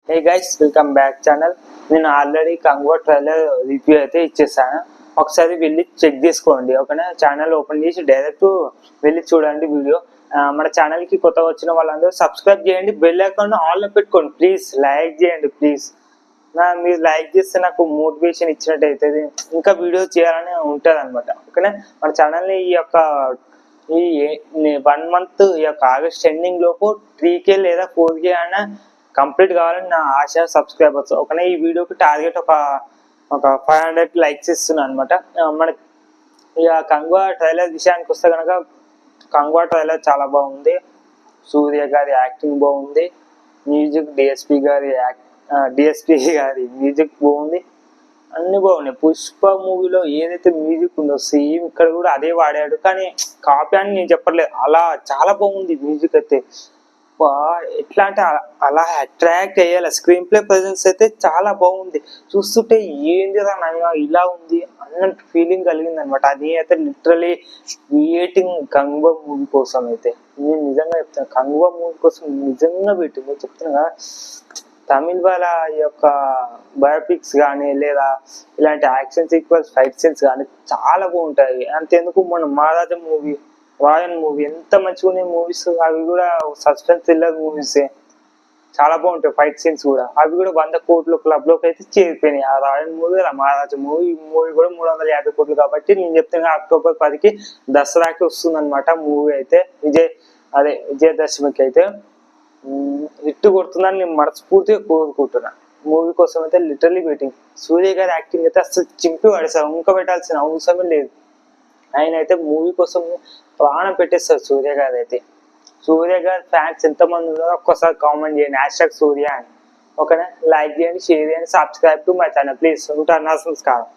Hey guys, welcome back channel. నేను already Kanguva trailer review అయితే ఇచ్చేసాను. ఒకసారి వెళ్ళి చెక్ చేసుకోండి. ఓకేనా, ఛానల్ ఓపెన్ చేసి డైరెక్ట్ వెళ్ళి చూడండి వీడియో. మన ఛానల్కి కొత్తగా వచ్చిన వాళ్ళందరూ సబ్స్క్రైబ్ చేయండి, బెల్ ఐకాన్ ఆన్లో పెట్టుకోండి. ప్లీజ్ లైక్ చేయండి ప్లీజ్. మీరు లైక్ చేస్తే నాకు మోటివేషన్ ఇచ్చినట్టు అవుతుంది, ఇంకా వీడియో చేయాలని ఉంటుంది అనమాట. ఓకేనా, మన ఛానల్ని ఈ 1 మంత్ ఈ యొక్క ఆగస్ట్ ఎండింగ్ లోపు 3K లేదా 4K అయినా కంప్లీట్ కావాలని నా ఆశ. సబ్స్క్రైబర్స్ ఓకేనా, ఈ వీడియోకి టార్గెట్ ఒక 500 లైక్స్ ఇస్తున్నాను అనమాట. మన ఇక కంగువా ట్రైలర్ విషయానికి వస్తే కనుక కంగువా ట్రైలర్ చాలా బాగుంది. సూర్య గారి యాక్టింగ్ బాగుంది, మ్యూజిక్ డిఎస్పి గారి మ్యూజిక్ బాగుంది, అన్ని బాగున్నాయి. పుష్ప మూవీలో ఏదైతే మ్యూజిక్ ఉందో సేమ్ ఇక్కడ కూడా అదే వాడాడు, కానీ కాపీ అని నేను చెప్పట్లేదు, అలా చాలా బాగుంది మ్యూజిక్ అయితే. ఎట్లా అంటే అలా అట్రాక్ట్ అయ్యేలా స్క్రీన్ ప్లే ప్రజెన్స్ అయితే చాలా బాగుంది. చూస్తుంటే ఏంది నయ్యా ఇలా ఉంది అన్నట్టు ఫీలింగ్ కలిగింది అనమాట. అది అయితే లిటరలీ వెయిటింగ్ కంగువా మూవీ కోసం. అయితే నేను నిజంగా చెప్తాను, కంగువా మూవీ కోసం నిజంగా వెయిటింగ్ చెప్తున్నా కదా. తమిళ్ వాళ్ళ ఈ యొక్క బయోపిక్స్ కానీ లేదా ఇలాంటి యాక్షన్ సీక్వెన్స్, ఫైట్ సీన్స్ కానీ చాలా బాగుంటాయి. అంతెందుకు మన మహారాజా మూవీ, రాయన్ మూవీ ఎంత మంచిగా ఉన్నాయి మూవీస్. అవి కూడా సస్పెన్స్ థ్రిల్లర్ మూవీస్, చాలా బాగుంటాయి. ఫైట్ సీన్స్ కూడా అవి కూడా 100 కోట్ల క్లబ్ లోకి అయితే చేరిపోయినాయి. ఆ రాయన్ మూవీ, మహారాజా మూవీ, ఈ మూవీ కూడా 350 కోట్లు. కాబట్టి నేను చెప్తున్నా అక్టోబర్ 10కి దసరాకి వస్తుంది అనమాట మూవీ అయితే. విజయదశమికి అయితే హిట్ కొడుతుందని నేను మనస్ఫూర్తిగా కోరుకుంటున్నా. మూవీ కోసం అయితే లిటరలీ వెయిటింగ్. సూర్య గారి యాక్టింగ్ అయితే అసలు చింపి పడేసారు, ఇంకా పెట్టాల్సిన అవసరమే లేదు. ఆయన అయితే మూవీ కోసం ప్రాణం పెట్టేస్తారు సూర్య గారు అయితే. సూర్య గారి ఫ్యాన్స్ ఎంతమంది ఉన్నారో ఒక్కసారి కామెంట్ చేయండి #సూర్య అని. ఓకేనా, లైక్ చేయండి, షేర్ చేయండి, subscribe to my channel please. ఉంటాను, నమస్కారం.